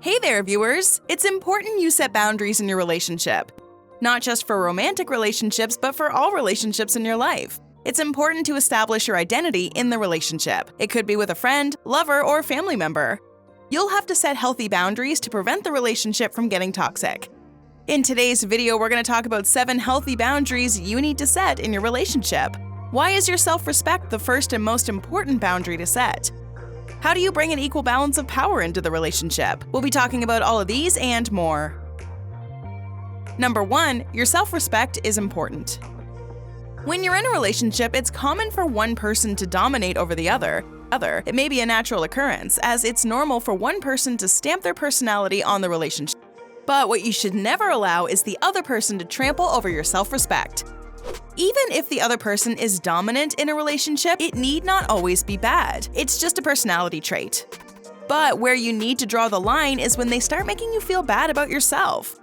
Hey there, viewers! It's important you set boundaries in your relationship. Not just for romantic relationships, but for all relationships in your life. It's important to establish your identity in the relationship. It could be with a friend, lover, or family member. You'll have to set healthy boundaries to prevent the relationship from getting toxic. In today's video, we're going to talk about 7 healthy boundaries you need to set in your relationship. Why is your self-respect the first and most important boundary to set? How do you bring an equal balance of power into the relationship? We'll be talking about all of these and more. Number 1, your self-respect is important. When you're in a relationship, it's common for one person to dominate over the other. It may be a natural occurrence, as it's normal for one person to stamp their personality on the relationship. But what you should never allow is the other person to trample over your self-respect. Even if the other person is dominant in a relationship, it need not always be bad. It's just a personality trait. But where you need to draw the line is when they start making you feel bad about yourself.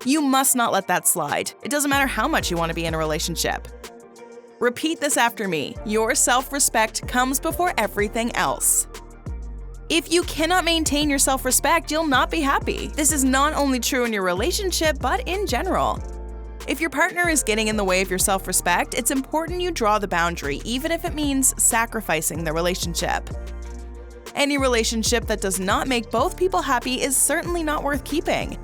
You must not let that slide. It doesn't matter how much you want to be in a relationship. Repeat this after me. Your self-respect comes before everything else. If you cannot maintain your self-respect, you'll not be happy. This is not only true in your relationship, but in general. If your partner is getting in the way of your self-respect, it's important you draw the boundary, even if it means sacrificing the relationship. Any relationship that does not make both people happy is certainly not worth keeping.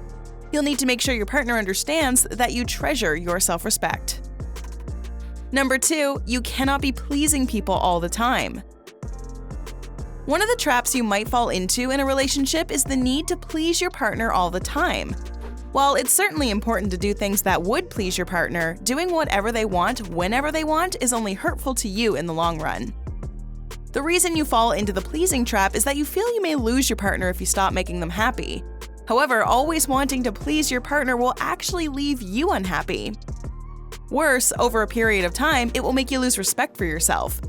You'll need to make sure your partner understands that you treasure your self-respect. Number 2, you cannot be pleasing people all the time. One of the traps you might fall into in a relationship is the need to please your partner all the time. While it's certainly important to do things that would please your partner, doing whatever they want, whenever they want, is only hurtful to you in the long run. The reason you fall into the pleasing trap is that you feel you may lose your partner if you stop making them happy. However, always wanting to please your partner will actually leave you unhappy. Worse, over a period of time, it will make you lose respect for yourself.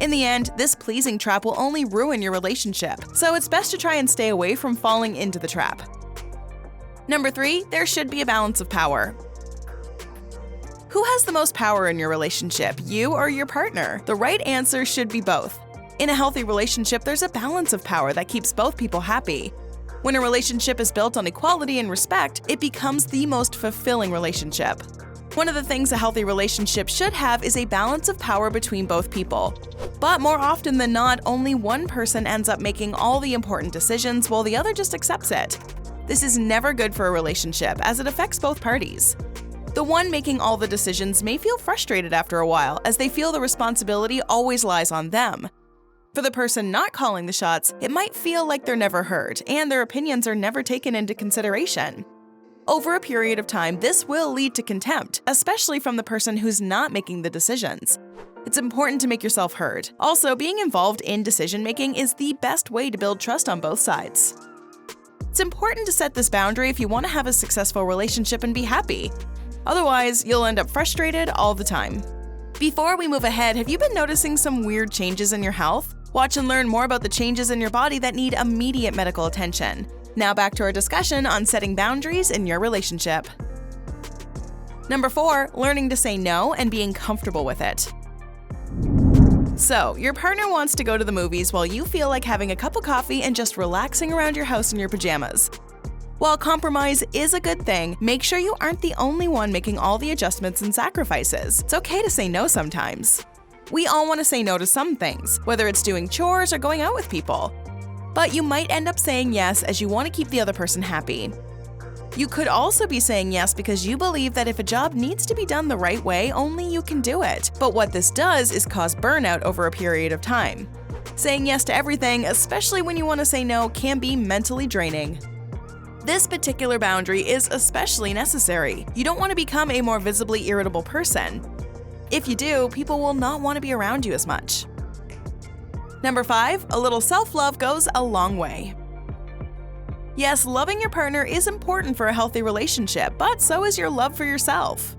In the end, this pleasing trap will only ruin your relationship, so it's best to try and stay away from falling into the trap. Number 3, there should be a balance of power. Who has the most power in your relationship, you or your partner? The right answer should be both. In a healthy relationship, there's a balance of power that keeps both people happy. When a relationship is built on equality and respect, it becomes the most fulfilling relationship. One of the things a healthy relationship should have is a balance of power between both people. But more often than not, only one person ends up making all the important decisions while the other just accepts it. This is never good for a relationship, as it affects both parties. The one making all the decisions may feel frustrated after a while, as they feel the responsibility always lies on them. For the person not calling the shots, it might feel like they're never heard, and their opinions are never taken into consideration. Over a period of time, this will lead to contempt, especially from the person who's not making the decisions. It's important to make yourself heard. Also, being involved in decision-making is the best way to build trust on both sides. It's important to set this boundary if you want to have a successful relationship and be happy. Otherwise, you'll end up frustrated all the time. Before we move ahead, have you been noticing some weird changes in your health? Watch and learn more about the changes in your body that need immediate medical attention. Now back to our discussion on setting boundaries in your relationship. Number 4, learning to say no and being comfortable with it. So, your partner wants to go to the movies while you feel like having a cup of coffee and just relaxing around your house in your pajamas. While compromise is a good thing, make sure you aren't the only one making all the adjustments and sacrifices. It's okay to say no sometimes. We all want to say no to some things, whether it's doing chores or going out with people. But you might end up saying yes as you want to keep the other person happy. You could also be saying yes because you believe that if a job needs to be done the right way, only you can do it. But what this does is cause burnout over a period of time. Saying yes to everything, especially when you want to say no, can be mentally draining. This particular boundary is especially necessary. You don't want to become a more visibly irritable person. If you do, people will not want to be around you as much. Number 5, a little self-love goes a long way. Yes, loving your partner is important for a healthy relationship, but so is your love for yourself.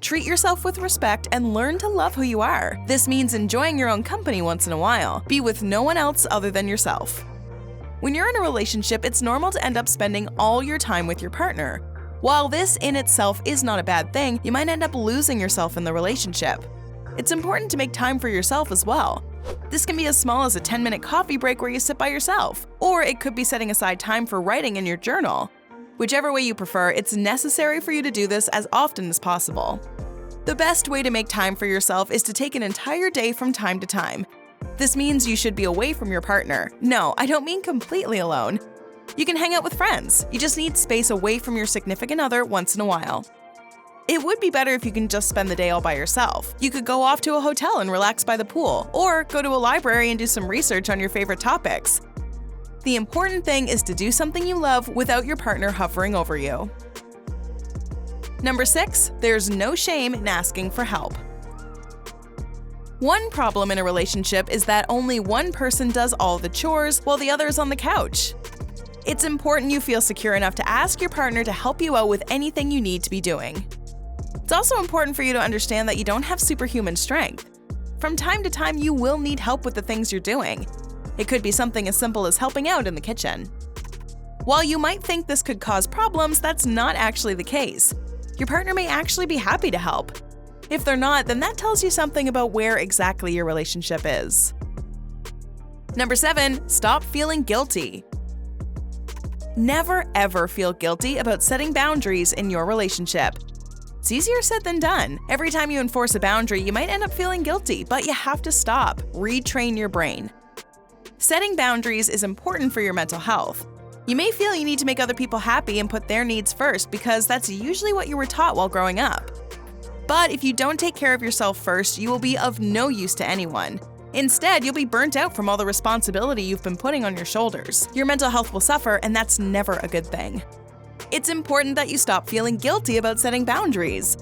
Treat yourself with respect and learn to love who you are. This means enjoying your own company once in a while. Be with no one else other than yourself. When you're in a relationship, it's normal to end up spending all your time with your partner. While this in itself is not a bad thing, you might end up losing yourself in the relationship. It's important to make time for yourself as well. This can be as small as a 10-minute coffee break where you sit by yourself, or it could be setting aside time for writing in your journal. Whichever way you prefer, it's necessary for you to do this as often as possible. The best way to make time for yourself is to take an entire day from time to time. This means you should be away from your partner. No, I don't mean completely alone. You can hang out with friends. You just need space away from your significant other once in a while. It would be better if you can just spend the day all by yourself. You could go off to a hotel and relax by the pool, or go to a library and do some research on your favorite topics. The important thing is to do something you love without your partner hovering over you. Number 6, there's no shame in asking for help. One problem in a relationship is that only one person does all the chores while the other is on the couch. It's important you feel secure enough to ask your partner to help you out with anything you need to be doing. It's also important for you to understand that you don't have superhuman strength. From time to time, you will need help with the things you're doing. It could be something as simple as helping out in the kitchen. While you might think this could cause problems, that's not actually the case. Your partner may actually be happy to help. If they're not, then that tells you something about where exactly your relationship is. Number 7, stop feeling guilty. Never ever feel guilty about setting boundaries in your relationship. It's easier said than done. Every time you enforce a boundary, you might end up feeling guilty, but you have to stop. Retrain your brain. Setting boundaries is important for your mental health. You may feel you need to make other people happy and put their needs first because that's usually what you were taught while growing up. But if you don't take care of yourself first, you will be of no use to anyone. Instead, you'll be burnt out from all the responsibility you've been putting on your shoulders. Your mental health will suffer, and that's never a good thing. It's important that you stop feeling guilty about setting boundaries.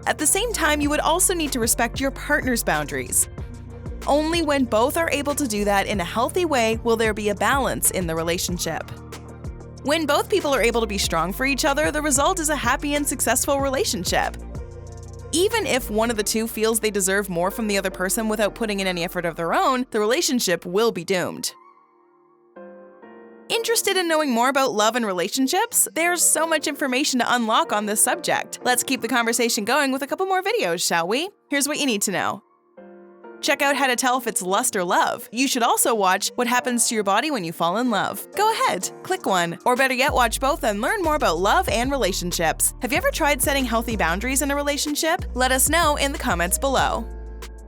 At the same time, you would also need to respect your partner's boundaries. Only when both are able to do that in a healthy way will there be a balance in the relationship. When both people are able to be strong for each other, the result is a happy and successful relationship. Even if one of the two feels they deserve more from the other person without putting in any effort of their own, the relationship will be doomed. Interested in knowing more about love and relationships? There's so much information to unlock on this subject. Let's keep the conversation going with a couple more videos, shall we? Here's what you need to know. Check out how to tell if it's lust or love. You should also watch what happens to your body when you fall in love. Go ahead, click one. Or better yet, watch both and learn more about love and relationships. Have you ever tried setting healthy boundaries in a relationship? Let us know in the comments below.